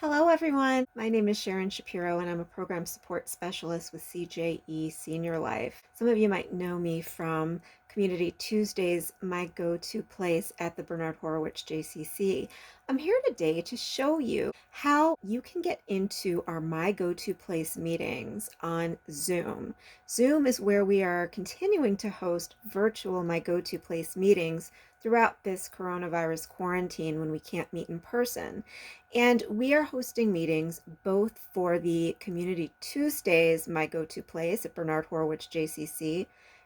Hello, everyone. My name is Sharon Shapiro, and I'm a program support specialist with CJE SeniorLife. Some of you might know me from Community Tuesdays, my go-to place at the Bernard Horowitz JCC. I'm here today to show you how you can get into our My Go-To Place meetings on Zoom. Zoom is where we are continuing to host virtual My Go-To Place meetings throughout this coronavirus quarantine when we can't meet in person. And we are hosting meetings both for the Community Tuesdays, My Go-To Place at Bernard Horowitz JCC,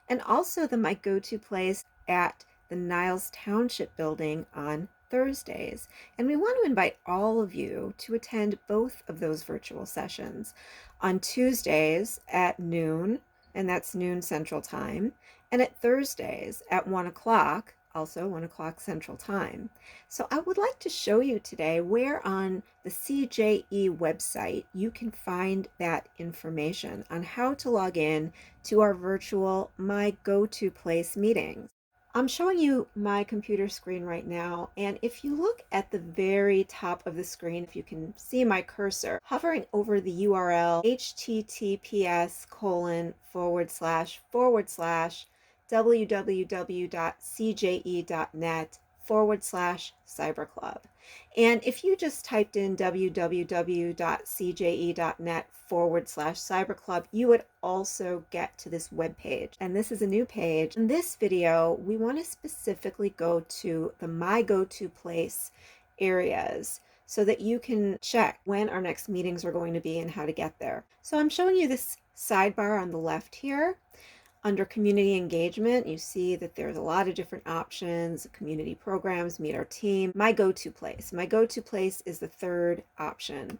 and also the My Go-To Place at the Niles Township building on Thursdays. And we want to invite all of you to attend both of those virtual sessions on Tuesdays at noon, and that's noon Central Time, and at Thursdays at 1 o'clock, also 1 o'clock Central Time. So I would like to show you today where on the CJE website you can find that information on how to log in to our virtual My Go-To Place meetings. I'm showing you my computer screen right now, and if you look at the very top of the screen, if you can see my cursor hovering over the URL https:// www.cje.net/cyberclub. And if you just typed in www.cje.net/cyberclub, you would also get to this web page. And this is a new page. In this video, we want to specifically go to the My Go-To Place areas so that you can check when our next meetings are going to be and how to get there. So I'm showing you this sidebar on the left here. Under community engagement, you see that there's a lot of different options, community programs, meet our team. My Go-To Place. My Go-To Place is the third option.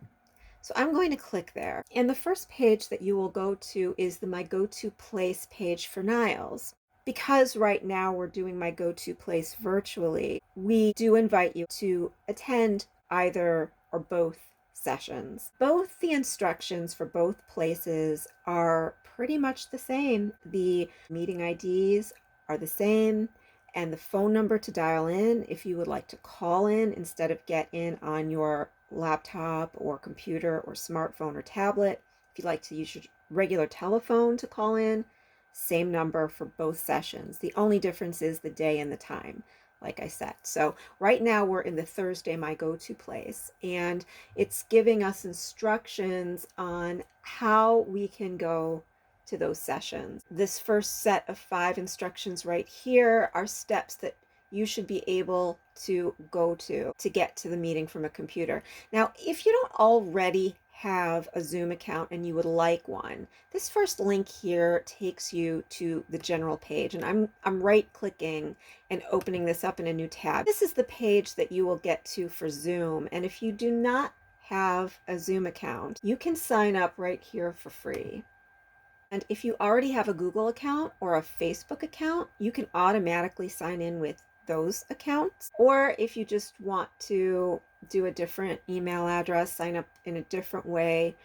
So I'm going to click there. And the first page that you will go to is the My Go-To Place page for Niles. Because right now we're doing My Go-To Place virtually, we do invite you to attend either or both sessions. Both the instructions for both places are pretty much the same. The meeting IDs are the same, and the phone number to dial in if you would like to call in instead of get in on your laptop or computer or smartphone or tablet. If you'd like to use your regular telephone to call in, same number for both sessions. The only difference is the day and the time, like I said. So right now we're in the Thursday My Go-To Place, and it's giving us instructions on how we can go to those sessions. This first set of 5 instructions right here are steps that you should be able to go to get to the meeting from a computer. Now, if you don't already have a Zoom account and you would like one, this first link here takes you to the general page, and I'm right clicking and opening this up in a new tab. This is the page that you will get to for Zoom, and if you do not have a Zoom account, you can sign up right here for free. And if you already have a Google account or a Facebook account, you can automatically sign in with those accounts. Or if you just want to do a different email address, sign up in a different way,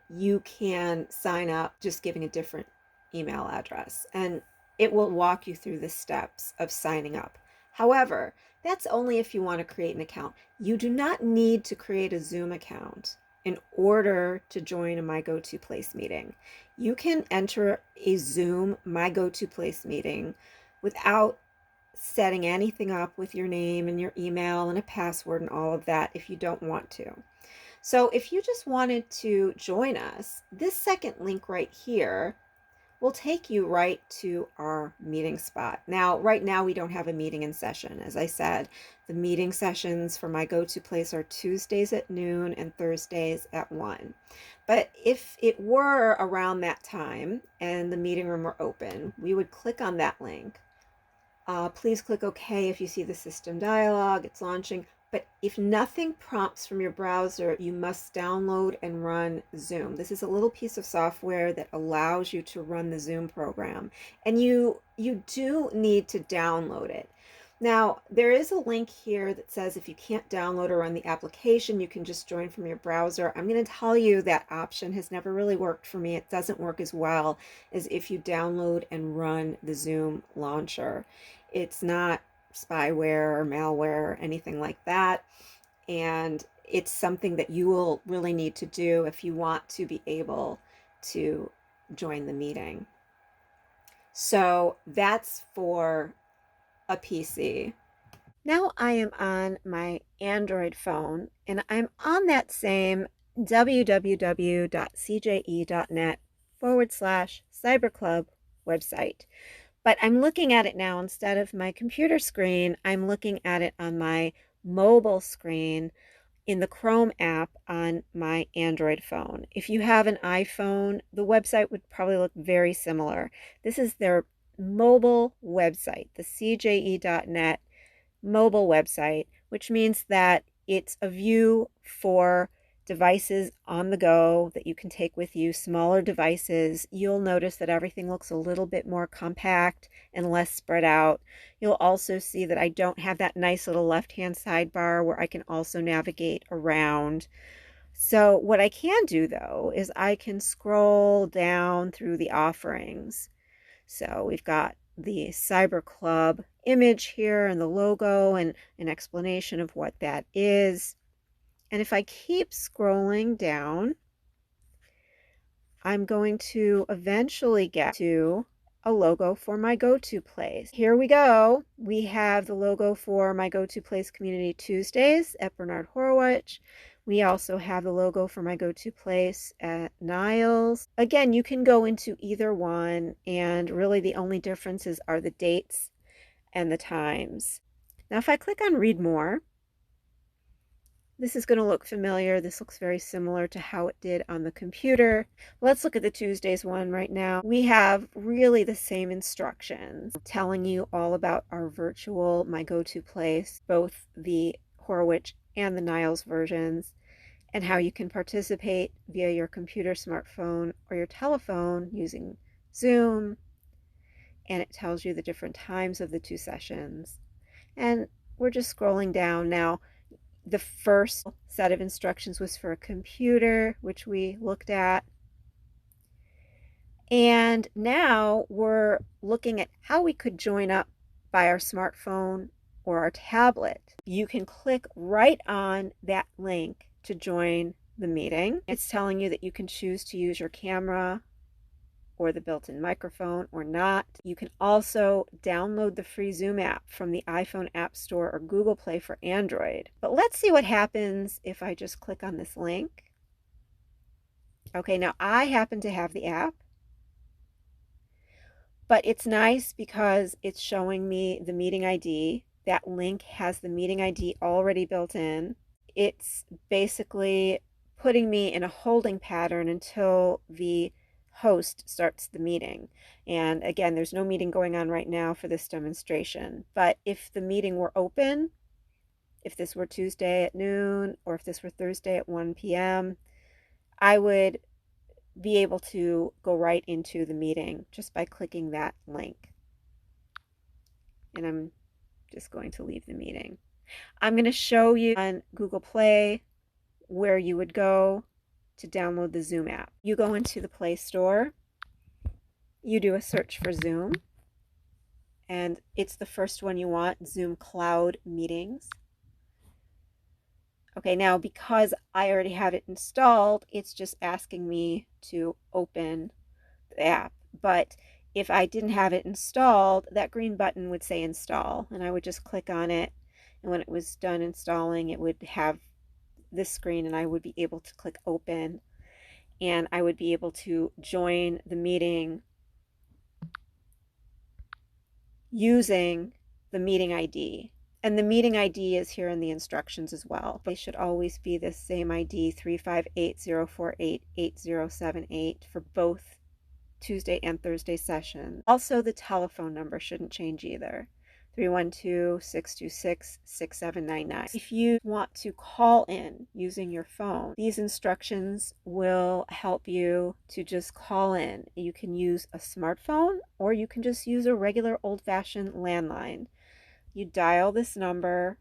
you can sign up just giving a different email address, and it will walk you through the steps of signing up. However, that's only if you want to create an account. You do not need to create a Zoom account in order to join a My Go-To Place meeting. You can enter a Zoom My Go-To Place meeting without setting anything up with your name and your email and a password and all of that if you don't want to. So if you just wanted to join us, this second link right here will take you right to our meeting spot. Now, right now we don't have a meeting in session. As I said, the meeting sessions for My Go-To Place are Tuesdays at noon and Thursdays at 1. But if it were around that time and the meeting room were open, we would click on that link. Please click OK if you see the system dialog, it's launching. But if nothing prompts from your browser, you must download and run Zoom. This is a little piece of software that allows you to run the Zoom program. And you do need to download it. Now, there is a link here that says if you can't download or run the application, you can just join from your browser. I'm going to tell you that option has never really worked for me. It doesn't work as well as if you download and run the Zoom launcher. It's not spyware or malware or anything like that, and it's something that you will really need to do if you want to be able to join the meeting. So that's for a PC. Now I am on my Android phone, and I'm on that same www.cje.net/cyberclub website. But I'm looking at it now instead of my computer screen, I'm looking at it on my mobile screen in the Chrome app on my Android phone. If you have an iPhone, the website would probably look very similar. This is their mobile website, the CJE.net mobile website, which means that it's a view for devices on the go that you can take with you, smaller devices. You'll notice that everything looks a little bit more compact and less spread out. You'll also see that I don't have that nice little left-hand sidebar where I can also navigate around. So what I can do though is I can scroll down through the offerings. So we've got the Cyber Club image here and the logo and an explanation of what that is. And if I keep scrolling down, I'm going to eventually get to a logo for my go-to place. Here we go. We have the logo for my go-to place Community Tuesdays at Bernard Horowitz. We also have the logo for my go-to place at Niles. Again, you can go into either one, and really the only differences are the dates and the times. Now, if I click on Read More, this is going to look familiar. This looks very similar to how it did on the computer. Let's look at the Tuesdays one right now. We have really the same instructions telling you all about our virtual My Go-To Place, both the Horowitz and the Niles versions, and how you can participate via your computer, smartphone, or your telephone using Zoom. And it tells you the different times of the two sessions. And we're just scrolling down now. The first set of instructions was for a computer, which we looked at. And now we're looking at how we could join up by our smartphone or our tablet. You can click right on that link to join the meeting. It's telling you that you can choose to use your camera or the built-in microphone or not. You can also download the free Zoom app from the iPhone App Store or Google Play for Android. But let's see what happens if I just click on this link. Okay, now I happen to have the app, but it's nice because it's showing me the meeting ID. That link has the meeting ID already built in. It's basically putting me in a holding pattern until the host starts the meeting. And again, there's no meeting going on right now for this demonstration. But if the meeting were open, if this were Tuesday at noon, or if this were Thursday at 1 p.m., I would be able to go right into the meeting just by clicking that link. And I'm just going to leave the meeting. I'm going to show you on Google Play where you would go to download the Zoom app. You go into the Play Store, you do a search for Zoom, and it's the first one you want, Zoom Cloud Meetings. Okay, now because I already have it installed, it's just asking me to open the app. But if I didn't have it installed, that green button would say install, and I would just click on it, and when it was done installing, it would have this screen, and I would be able to click open, and I would be able to join the meeting using the meeting ID. And the meeting ID is here in the instructions as well. They should always be the same ID, 358-048-8078 for both Tuesday and Thursday sessions. Also, the telephone number shouldn't change either. 312-626-6799. If you want to call in using your phone, these instructions will help you to just call in. You can use a smartphone or you can just use a regular old-fashioned landline. You dial this number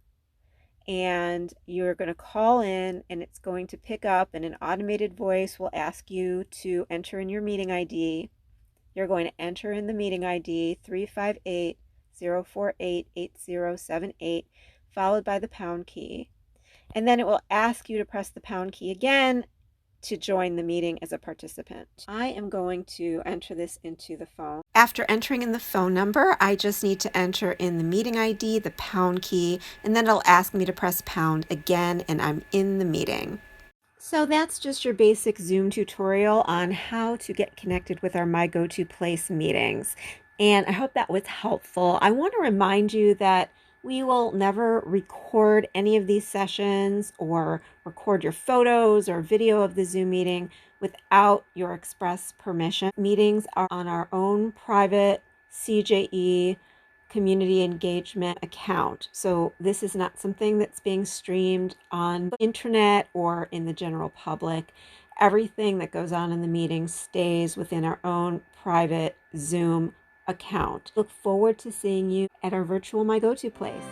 and you're going to call in, and it's going to pick up, and an automated voice will ask you to enter in your meeting ID. You're going to enter in the meeting ID 358-048-8078, followed by the pound key. And then it will ask you to press the pound key again to join the meeting as a participant. I am going to enter this into the phone. After entering in the phone number, I just need to enter in the meeting ID, the pound key, and then it'll ask me to press pound again, and I'm in the meeting. So that's just your basic Zoom tutorial on how to get connected with our My Go-To Place meetings. And I hope that was helpful. I want to remind you that we will never record any of these sessions or record your photos or video of the Zoom meeting without your express permission. Meetings are on our own private CJE community engagement account. So this is not something that's being streamed on the internet or in the general public. Everything that goes on in the meeting stays within our own private Zoom account. Look forward to seeing you at our virtual My Go-To Place.